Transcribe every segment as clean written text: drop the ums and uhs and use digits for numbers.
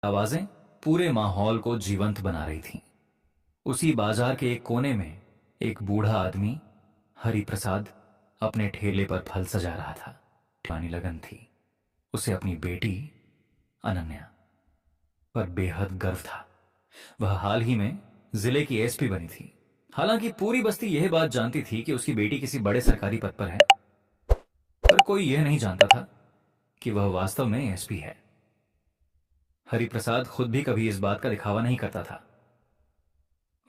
आवाजें पूरे माहौल को जीवंत बना रही थीं। उसी बाजार के एक कोने में एक बूढ़ा आदमी हरि प्रसाद अपने ठेले पर फल सजा रहा था। पानी लगन थी उसे अपनी बेटी अनन्या पर बेहद गर्व था। वह हाल ही में जिले की एसपी बनी थी। हालांकि पूरी बस्ती यह बात जानती थी कि उसकी बेटी किसी बड़े सरकारी पद पर है, पर कोई यह नहीं जानता था कि वह वास्तव में एसपी है। हरिप्रसाद खुद भी कभी इस बात का दिखावा नहीं करता था।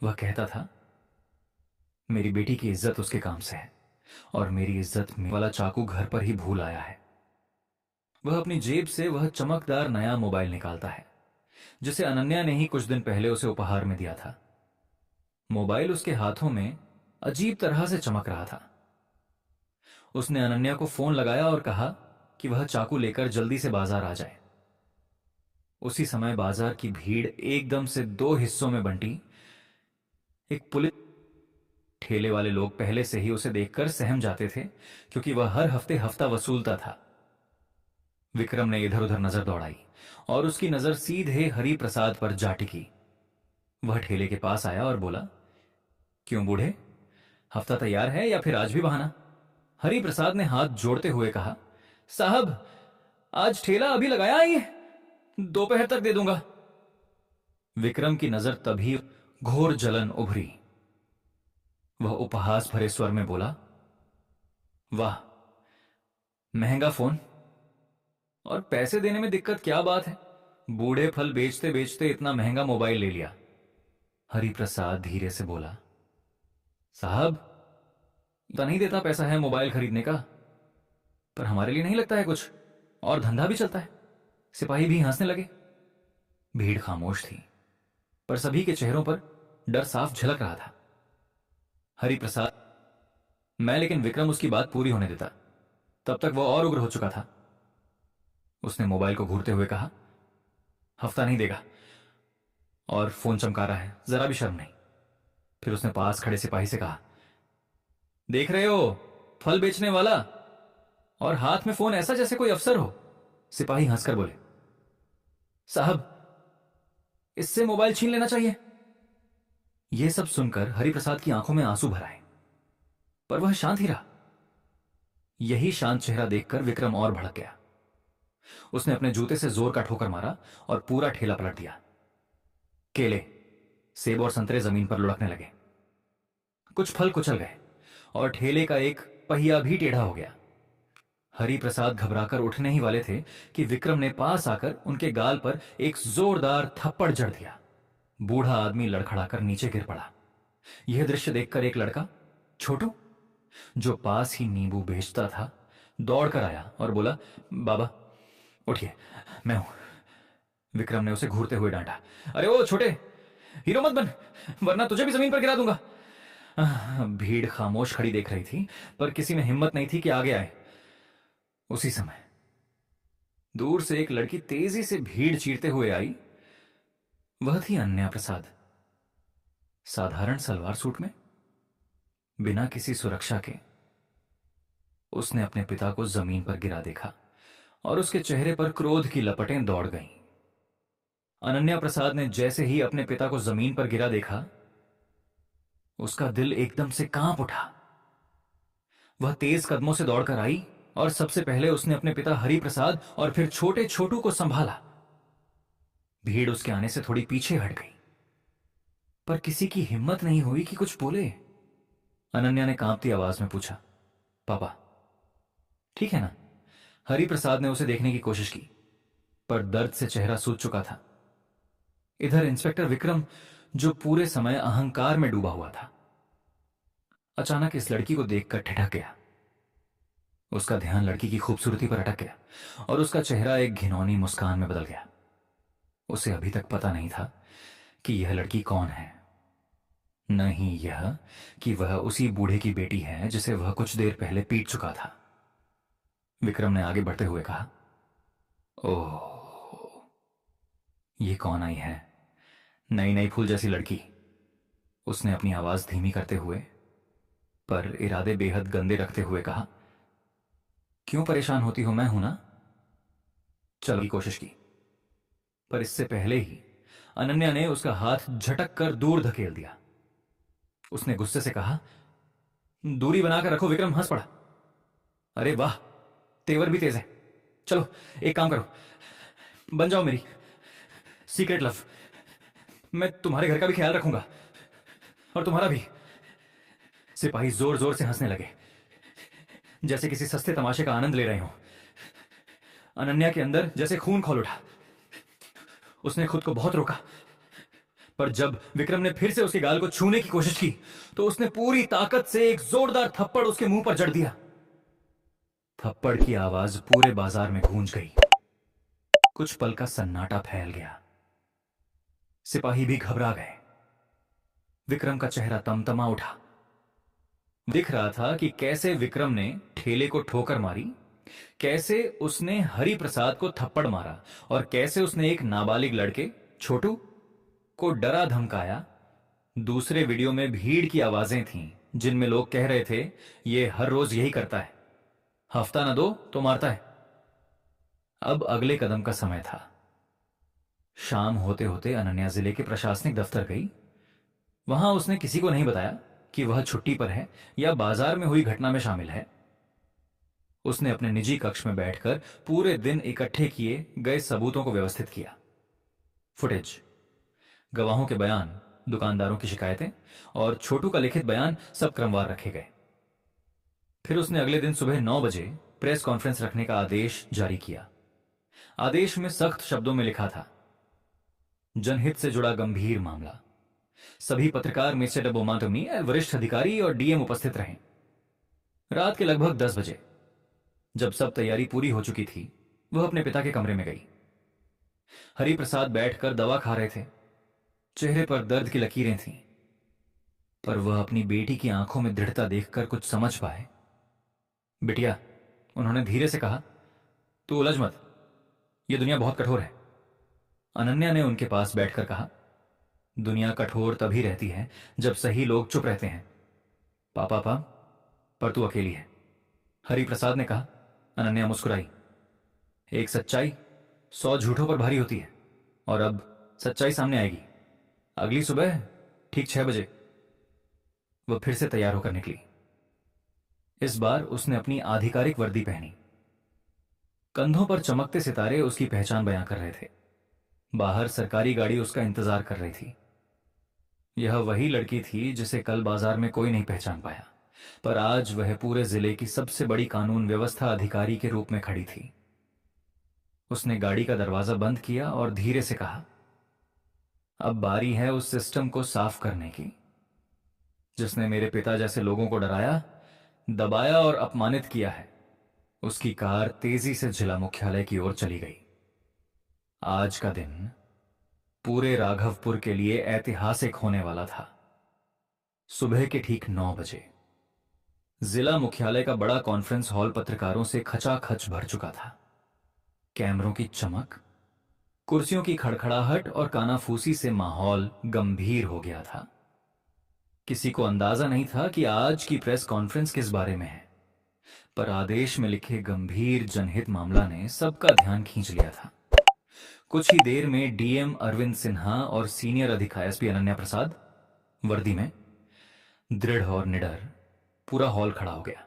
वह कहता था, मेरी बेटी की इज्जत उसके काम से है और मेरी इज्जत में वाला चाकू घर पर ही भूल आया है। वह अपनी जेब से वह चमकदार नया मोबाइल निकालता है जिसे अनन्या ने ही कुछ दिन पहले उसे उपहार में दिया था। मोबाइल उसके हाथों में अजीब तरह से चमक रहा था। उसने अनन्या को फोन लगाया और कहा कि वह चाकू लेकर जल्दी से बाजार आ जाए। उसी समय बाजार की भीड़ एकदम से दो हिस्सों में बंटी। एक पुलिस ठेले वाले लोग पहले से ही उसे देखकर सहम जाते थे क्योंकि वह हर हफ्ते हफ्ता वसूलता था। विक्रम ने इधर उधर नजर दौड़ाई और उसकी नजर सीधे हरि प्रसाद पर जा टिकी। वह ठेले के पास आया और बोला, क्यों बूढ़े, हफ्ता तैयार है या फिर आज भी बहाना? हरि प्रसाद ने हाथ जोड़ते हुए कहा, साहब आज ठेला अभी लगाया ही है, दोपहर तक दे दूंगा। विक्रम की नजर तभी घोर जलन उभरी। वह उपहास भरे स्वर में बोला, वाह, महंगा फोन और पैसे देने में दिक्कत क्या बात है? बूढ़े फल बेचते बेचते इतना महंगा मोबाइल ले लिया। हरिप्रसाद धीरे से बोला, साहब इतना नहीं देता पैसा है मोबाइल खरीदने का, पर हमारे लिए नहीं लगता है कुछ, और धंधा भी चलता है। सिपाही भी हंसने लगे। भीड़ खामोश थी पर सभी के चेहरों पर डर साफ झलक रहा था। हरिप्रसाद मैं, लेकिन विक्रम उसकी बात पूरी होने देता। तब तक वो और उग्र हो चुका था। उसने मोबाइल को घूरते हुए कहा, हफ्ता नहीं देगा और फोन चमका रहा है, जरा भी शर्म नहीं। फिर उसने पास खड़े सिपाही से कहा, देख रहे हो फल बेचने वाला, और हाथ में फोन ऐसा जैसे कोई अफसर हो। सिपाही हंसकर बोले, साहब इससे मोबाइल छीन लेना चाहिए। यह सब सुनकर हरिप्रसाद की आंखों में आंसू भर आए, पर वह शांत ही रहा। यही शांत चेहरा देखकर विक्रम और भड़क गया। उसने अपने जूते से जोर का ठोकर मारा और पूरा ठेला पलट दिया। केले, सेब और संतरे जमीन पर लुढ़कने लगे। कुछ फल कुचल गए और ठेले का एक पहिया भी टेढ़ा हो गया। हरिप्रसाद घबराकर उठने ही वाले थे कि विक्रम ने पास आकर उनके गाल पर एक जोरदार थप्पड़ जड़ दिया। बूढ़ा आदमी लड़खड़ाकर नीचे गिर पड़ा। यह दृश्य देखकर एक लड़का, छोटू, जो पास ही नींबू बेचता था, दौड़कर आया और बोला, बाबा उठिए, मैं हूं। विक्रम ने उसे घूरते हुए डांटा, अरे ओ छोटे, हीरो मत बन, वरना तुझे भी जमीन पर गिरा दूंगा। भीड़ खामोश खड़ी देख रही थी पर किसी में हिम्मत नहीं थी कि आगे आए। उसी समय दूर से एक लड़की तेजी से भीड़ चीरते हुए आई। वह थी अनन्या प्रसाद। साधारण सलवार सूट में, बिना किसी सुरक्षा के। उसने अपने पिता को जमीन पर गिरा देखा और उसके चेहरे पर क्रोध की लपटें दौड़ गईं। अनन्या प्रसाद ने जैसे ही अपने पिता को जमीन पर गिरा देखा, उसका दिल एकदम से कांप उठा। वह तेज कदमों से दौड़कर आई और सबसे पहले उसने अपने पिता हरिप्रसाद और फिर छोटे छोटू को संभाला। भीड़ उसके आने से थोड़ी पीछे हट गई, पर किसी की हिम्मत नहीं हुई कि कुछ बोले। अनन्या ने कांपती आवाज में पूछा, पापा ठीक है ना? हरिप्रसाद ने उसे देखने की कोशिश की, पर दर्द से चेहरा सूज चुका था। इधर इंस्पेक्टर विक्रम, जो पूरे समय अहंकार में डूबा हुआ था, अचानक इस लड़की को देखकर ठिठक गया। उसका ध्यान लड़की की खूबसूरती पर अटक गया और उसका चेहरा एक घिनौनी मुस्कान में बदल गया। उसे अभी तक पता नहीं था कि यह लड़की कौन है, नहीं यह कि वह उसी बूढ़े की बेटी है जिसे वह कुछ देर पहले पीट चुका था। विक्रम ने आगे बढ़ते हुए कहा, ओह, ये कौन आई है? नई नई फूल जैसी लड़की। उसने अपनी आवाज धीमी करते हुए पर इरादे बेहद गंदे रखते हुए कहा, क्यों परेशान होती हो, मैं हूं ना। चलो की कोशिश की, पर इससे पहले ही अनन्या ने उसका हाथ झटक कर दूर धकेल दिया। उसने गुस्से से कहा, दूरी बनाकर रखो। विक्रम हंस पड़ा। अरे वाह, तेवर भी तेज है। चलो एक काम करो, बन जाओ मेरी सीक्रेट लव। मैं तुम्हारे घर का भी ख्याल रखूंगा और तुम्हारा भी। सिपाही जोर जोर से हंसने लगे, जैसे किसी सस्ते तमाशे का आनंद ले रहे हो। अनन्या के अंदर जैसे खून खौल उठा। उसने खुद को बहुत रोका, पर जब विक्रम ने फिर से उसके गाल को छूने की कोशिश की तो उसने पूरी ताकत से एक जोरदार थप्पड़ उसके मुंह पर जड़ दिया। थप्पड़ की आवाज पूरे बाजार में गूंज गई। कुछ पल का सन्नाटा फैल गया। सिपाही भी घबरा गए। विक्रम का चेहरा तमतमा उठा। दिख रहा था कि कैसे विक्रम ने ठेले को ठोकर मारी, कैसे उसने हरि प्रसाद को थप्पड़ मारा और कैसे उसने एक नाबालिग लड़के छोटू को डरा धमकाया। दूसरे वीडियो में भीड़ की आवाजें थीं जिनमें लोग कह रहे थे, ये हर रोज यही करता है, हफ्ता ना दो तो मारता है। अब अगले कदम का समय था। शाम होते होते अनन्या जिले के प्रशासनिक दफ्तर गई। वहां उसने किसी को नहीं बताया कि वह छुट्टी पर है या बाजार में हुई घटना में शामिल है। उसने अपने निजी कक्ष में बैठकर पूरे दिन इकट्ठे किए गए सबूतों को व्यवस्थित किया। फुटेज, गवाहों के बयान, दुकानदारों की शिकायतें और छोटू का लिखित बयान सब क्रमवार रखे गए। फिर उसने अगले दिन सुबह 9 बजे प्रेस कॉन्फ्रेंस रखने का आदेश जारी किया। आदेश में सख्त शब्दों में लिखा था, जनहित से जुड़ा गंभीर मामला। सभी पत्रकार, मिस्टर डबोमाटोमी, वरिष्ठ अधिकारी और डीएम उपस्थित रहे। रात के लगभग 10 बजे जब सब तैयारी पूरी हो चुकी थी, वह अपने पिता के कमरे में गई। हरि प्रसाद बैठकर दवा खा रहे थे। चेहरे पर दर्द की लकीरें थीं, पर वह अपनी बेटी की आंखों में दृढ़ता देखकर कुछ समझ पाए। बिटिया, उन्होंने धीरे से कहा, तू उलझ मत, यह दुनिया बहुत कठोर है। अनन्या ने उनके पास बैठकर कहा, दुनिया कठोर तभी रहती है जब सही लोग चुप रहते हैं। पापा, पर तू अकेली है, हरि प्रसाद ने कहा। अनन्या मुस्कुराई। एक सच्चाई 100 झूठों पर भारी होती है, और अब सच्चाई सामने आएगी। अगली सुबह ठीक 6 बजे वह फिर से तैयार होकर निकली। इस बार उसने अपनी आधिकारिक वर्दी पहनी। कंधों पर चमकते सितारे उसकी पहचान बयां कर रहे थे। बाहर सरकारी गाड़ी उसका इंतजार कर रही थी। यह वही लड़की थी जिसे कल बाजार में कोई नहीं पहचान पाया, पर आज वह पूरे जिले की सबसे बड़ी कानून व्यवस्था अधिकारी के रूप में खड़ी थी। उसने गाड़ी का दरवाजा बंद किया और धीरे से कहा, अब बारी है उस सिस्टम को साफ करने की जिसने मेरे पिता जैसे लोगों को डराया, दबाया और अपमानित किया है। उसकी कार तेजी से जिला मुख्यालय की ओर चली गई। आज का दिन पूरे राघवपुर के लिए ऐतिहासिक होने वाला था। सुबह के ठीक 9 बजे जिला मुख्यालय का बड़ा कॉन्फ्रेंस हॉल पत्रकारों से खचाखच भर चुका था। कैमरों की चमक, कुर्सियों की खड़खड़ाहट और कानाफूसी से माहौल गंभीर हो गया था। किसी को अंदाजा नहीं था कि आज की प्रेस कॉन्फ्रेंस किस बारे में है, पर आदेश में लिखे गंभीर जनहित मामला ने सबका ध्यान खींच लिया था। कुछ ही देर में डीएम अरविंद सिन्हा और सीनियर अधिकारी एसपी अनन्या प्रसाद वर्दी में, दृढ़ और निडर, पूरा हॉल खड़ा हो गया।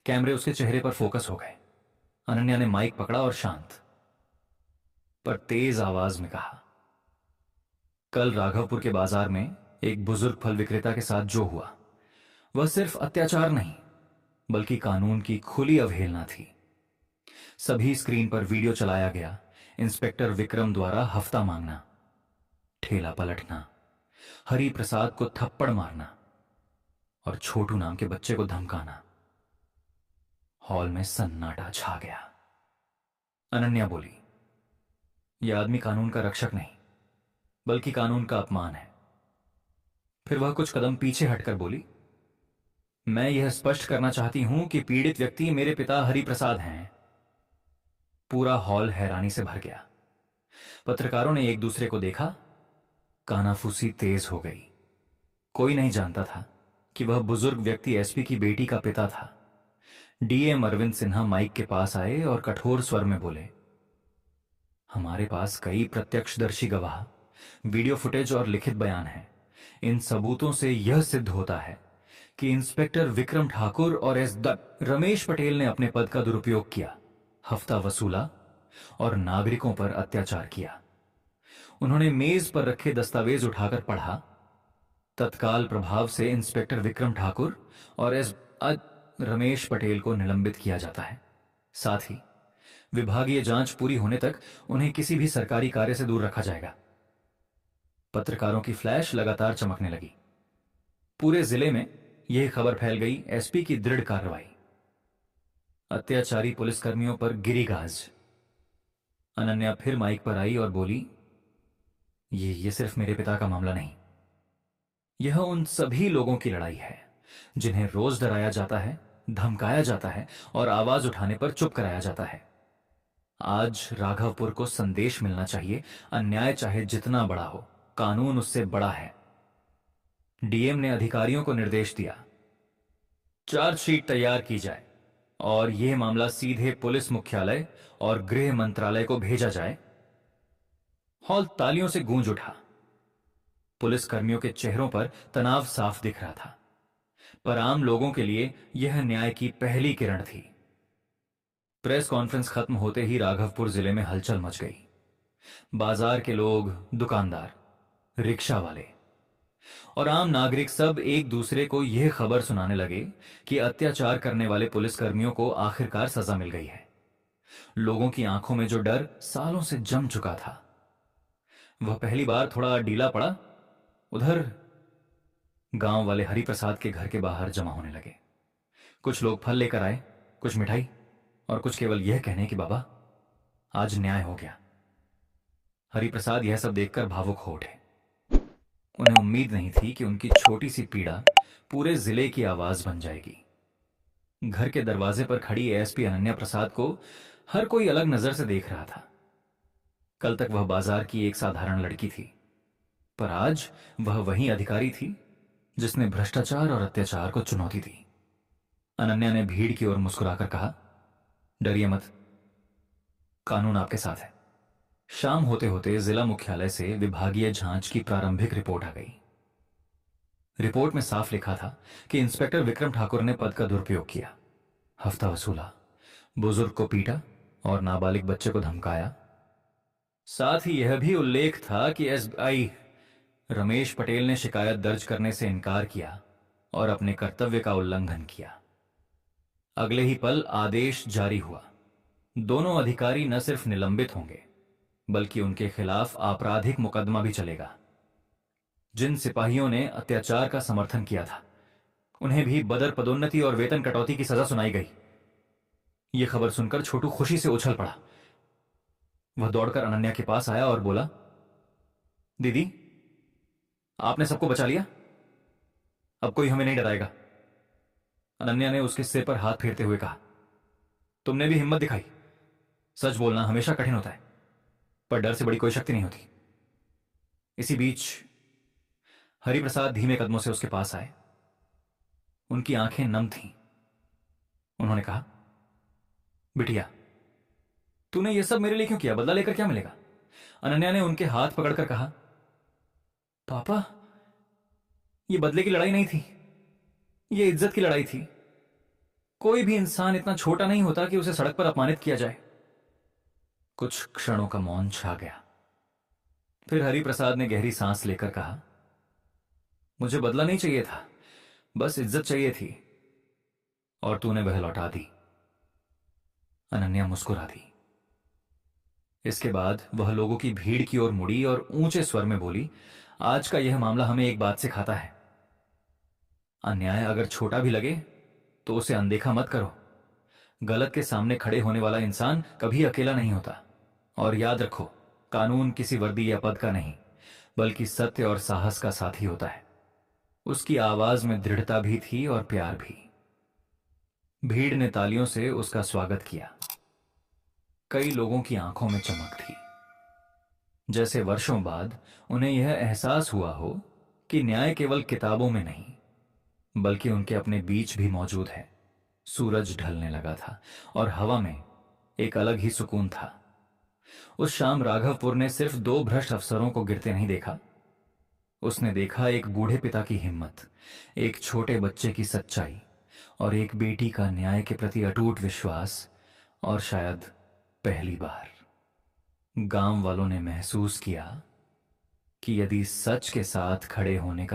कैमरे उसके चेहरे पर फोकस हो गए। अनन्या ने माइक पकड़ा और शांत पर तेज आवाज में कहा, कल राघवपुर के बाजार में एक बुजुर्ग फल विक्रेता के साथ जो हुआ वह सिर्फ अत्याचार नहीं बल्कि कानून की खुली अवहेलना थी। सभी स्क्रीन पर वीडियो चलाया गया। इंस्पेक्टर विक्रम द्वारा हफ्ता मांगना, ठेला पलटना, हरि प्रसाद को थप्पड़ मारना और छोटू नाम के बच्चे को धमकाना। हॉल में सन्नाटा छा गया। अनन्या बोली, यह आदमी कानून का रक्षक नहीं बल्कि कानून का अपमान है। फिर वह कुछ कदम पीछे हटकर बोली, मैं यह स्पष्ट करना चाहती हूं कि पीड़ित व्यक्ति मेरे पिता हरि प्रसाद हैं। पूरा हॉल हैरानी से भर गया। पत्रकारों ने एक दूसरे को देखा। कानाफूसी तेज हो गई। कोई नहीं जानता था कि वह बुजुर्ग व्यक्ति एसपी की बेटी का पिता था। डीएम अरविंद सिन्हा माइक के पास आए और कठोर स्वर में बोले, हमारे पास कई प्रत्यक्षदर्शी गवाह, वीडियो फुटेज और लिखित बयान हैं। इन सबूतों से यह सिद्ध होता है कि इंस्पेक्टर विक्रम ठाकुर और रमेश पटेल ने अपने पद का दुरुपयोग किया, हफ्ता वसूला और नागरिकों पर अत्याचार किया। उन्होंने मेज पर रखे दस्तावेज उठाकर पढ़ा। तत्काल प्रभाव से इंस्पेक्टर विक्रम ठाकुर और रमेश पटेल को निलंबित किया जाता है। साथ ही विभागीय जांच पूरी होने तक उन्हें किसी भी सरकारी कार्य से दूर रखा जाएगा। पत्रकारों की फ्लैश लगातार चमकने लगी। पूरे जिले में यह खबर फैल गई, एसपी की दृढ़ कार्रवाई। अत्याचारी पुलिसकर्मियों पर गिरी गाज। अनन्या फिर माइक पर आई और बोली, ये सिर्फ मेरे पिता का मामला नहीं, यह उन सभी लोगों की लड़ाई है जिन्हें रोज डराया जाता है, धमकाया जाता है और आवाज उठाने पर चुप कराया जाता है। आज राघवपुर को संदेश मिलना चाहिए, अन्याय चाहे जितना बड़ा हो, कानून उससे बड़ा है। डीएम ने अधिकारियों को निर्देश दिया, चार्जशीट तैयार की जाए और यह मामला सीधे पुलिस मुख्यालय और गृह मंत्रालय को भेजा जाए। हॉल तालियों से गूंज उठा। पुलिस कर्मियों के चेहरों पर तनाव साफ दिख रहा था, पर आम लोगों के लिए यह न्याय की पहली किरण थी। प्रेस कॉन्फ्रेंस खत्म होते ही राघवपुर जिले में हलचल मच गई। बाजार के लोग, दुकानदार, रिक्शा वाले और आम नागरिक सब एक दूसरे को यह खबर सुनाने लगे कि अत्याचार करने वाले पुलिसकर्मियों को आखिरकार सजा मिल गई है। लोगों की आंखों में जो डर सालों से जम चुका था, वह पहली बार थोड़ा ढीला पड़ा। उधर गांव वाले हरिप्रसाद के घर के बाहर जमा होने लगे। कुछ लोग फल लेकर आए, कुछ मिठाई और कुछ केवल यह कहने कि बाबा आज न्याय हो गया। हरिप्रसाद यह सब देखकर भावुक हो उठे। उन्हें उम्मीद नहीं थी कि उनकी छोटी सी पीड़ा पूरे जिले की आवाज बन जाएगी। घर के दरवाजे पर खड़ी एएसपी अनन्या प्रसाद को हर कोई अलग नजर से देख रहा था। कल तक वह बाजार की एक साधारण लड़की थी, पर आज वह वही अधिकारी थी जिसने भ्रष्टाचार और अत्याचार को चुनौती दी। अनन्या ने भीड़ की ओर मुस्कुराकर कहा, डरिए मत, कानून आपके साथ है। शाम होते होते जिला मुख्यालय से विभागीय जांच की प्रारंभिक रिपोर्ट आ गई। रिपोर्ट में साफ लिखा था कि इंस्पेक्टर विक्रम ठाकुर ने पद का दुरुपयोग किया, हफ्ता वसूला, बुजुर्ग को पीटा और नाबालिग बच्चे को धमकाया। साथ ही यह भी उल्लेख था कि एसआई रमेश पटेल ने शिकायत दर्ज करने से इनकार किया और अपने कर्तव्य का उल्लंघन किया। अगले ही पल आदेश जारी हुआ। दोनों अधिकारी न सिर्फ निलंबित होंगे, बल्कि उनके खिलाफ आपराधिक मुकदमा भी चलेगा। जिन सिपाहियों ने अत्याचार का समर्थन किया था, उन्हें भी बदर पदोन्नति और वेतन कटौती की सजा सुनाई गई। यह खबर सुनकर छोटू खुशी से उछल पड़ा। वह दौड़कर अनन्या के पास आया और बोला, दीदी आपने सबको बचा लिया, अब कोई हमें नहीं डराएगा। अनन्या ने उसके सिर पर हाथ फेरते हुए कहा, तुमने भी हिम्मत दिखाई। सच बोलना हमेशा कठिन होता है, पर डर से बड़ी कोई शक्ति नहीं होती। इसी बीच हरिप्रसाद धीमे कदमों से उसके पास आए। उनकी आंखें नम थीं। उन्होंने कहा, बिटिया तूने यह सब मेरे लिए क्यों किया? बदला लेकर क्या मिलेगा? अनन्या ने उनके हाथ पकड़कर कहा, पापा यह बदले की लड़ाई नहीं थी, यह इज्जत की लड़ाई थी। कोई भी इंसान इतना छोटा नहीं होता कि उसे सड़क पर अपमानित किया जाए। कुछ क्षणों का मौन छा गया। फिर हरिप्रसाद ने गहरी सांस लेकर कहा, मुझे बदला नहीं चाहिए था, बस इज्जत चाहिए थी और तूने वह लौटा दी। अनन्या मुस्कुरा दी। इसके बाद वह लोगों की भीड़ की ओर मुड़ी और ऊंचे स्वर में बोली, आज का यह मामला हमें एक बात सिखाता है, अन्याय अगर छोटा भी लगे तो उसे अनदेखा मत करो। गलत के सामने खड़े होने वाला इंसान कभी अकेला नहीं होता। और याद रखो, कानून किसी वर्दी या पद का नहीं, बल्कि सत्य और साहस का साथी होता है। उसकी आवाज में दृढ़ता भी थी और प्यार भी। भीड़ ने तालियों से उसका स्वागत किया। कई लोगों की आंखों में चमक थी, जैसे वर्षों बाद उन्हें यह एहसास हुआ हो कि न्याय केवल किताबों में नहीं, बल्कि उनके अपने बीच भी मौजूद है। सूरज ढलने लगा था और हवा में एक अलग ही सुकून था। उस शाम राघवपुर ने सिर्फ 2 भ्रष्ट अफसरों को गिरते नहीं देखा, उसने देखा एक बूढ़े पिता की हिम्मत, एक छोटे बच्चे की सच्चाई और एक बेटी का न्याय के प्रति अटूट विश्वास। और शायद पहली बार गांव वालों ने महसूस किया कि यदि सच के साथ खड़े होने का